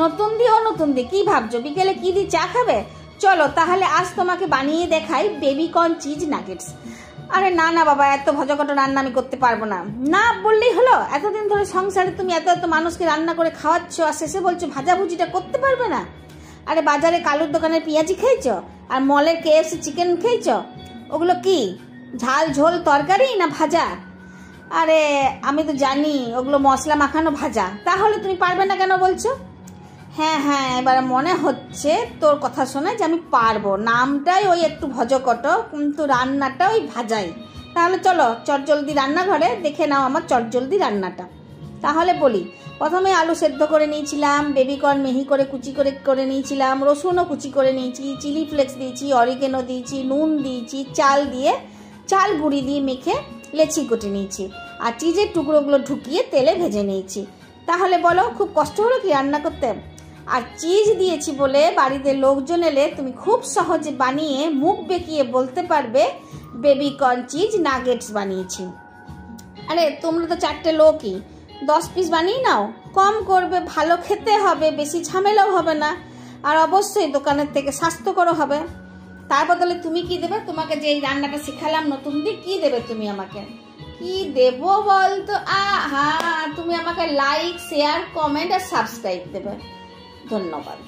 নতুন দি ও নতুন দি, কি ভাবছো বিকেলে কি দি চা খাবে? চলো তাহলে আজ তোমাকে বানিয়ে দেখাই বেবিকর্ন চিজ নাগেটস। আরে না না বাবা, এত ভজকট রান্না আমি করতে পারবো না। না বললেই হলো? এতদিন ধরে সংসারে তুমি এত এত মানুষকে রান্না করে খাওয়াচ্ছ, আর শেষে বলছো ভাজাভুজিটা করতে পারবে না? আরে বাজারে কালুর দোকানের পেঁয়াজি খেয়েছ আর মলের KFC চিকেন খেয়েছ? ওগুলো কি ঝাল ঝোল তরকারি না ভাজা? আরে আমি তো জানি ওগুলো মশলা মাখানো ভাজা, তাহলে তুমি পারবে না কেন বলছো? হ্যাঁ হ্যাঁ, এবার মনে হচ্ছে তোর কথা শোনে যে আমি পারবো। নামটাই ওই একটু ভজকট, কিন্তু রান্নাটা ওই ভাজাই। তাহলে চলো চটজলদি রান্নাঘরে দেখে নাও আমার চটজলদি রান্নাটা। তাহলে বলি, প্রথমে আলু সেদ্ধ করে নিয়েছিলাম, বেবিকর্ন মিহি করে কুচি করে নিয়েছিলাম, রসুনও কুচি করে নিয়েছি, চিলি ফ্লেক্স দিয়েছি, অরিগেনো দিয়েছি, নুন দিয়েছি, চাল গুঁড়ি দিয়ে মেখে লেচি কেটে নিয়েছি, আর চিজের টুকরোগুলো ঢুকিয়ে তেলে ভেজে নিয়েছি। তাহলে বলো খুব কষ্ট হলো কি রান্না করতে? আর চিজ দিয়েছি বলে বাড়িতে লোকজন এলে তুমি খুব সহজে বানিয়ে মুখ বেঁকিয়ে বলতে পারবে বেবিকর্ন চিজ নাগেটস বানিয়েছি। আরে তোমরা তো 4টে লোকই, 10 পিস বানিয়ে নাও। কম করবে, ভালো খেতে হবে, বেশি ঝামেলাও হবে না, আর অবশ্যই দোকানের থেকে স্বাস্থ্যকর হবে। তার বদলে তুমি কি দেবে? তোমাকে যে এই রান্নাটা শেখালাম নতুন দিক, কি দেবে তুমি আমাকে? কি দেবো বলতো? তুমি আমাকে লাইক, শেয়ার, কমেন্ট আর সাবস্ক্রাইব দেবে। ধন্যবাদ।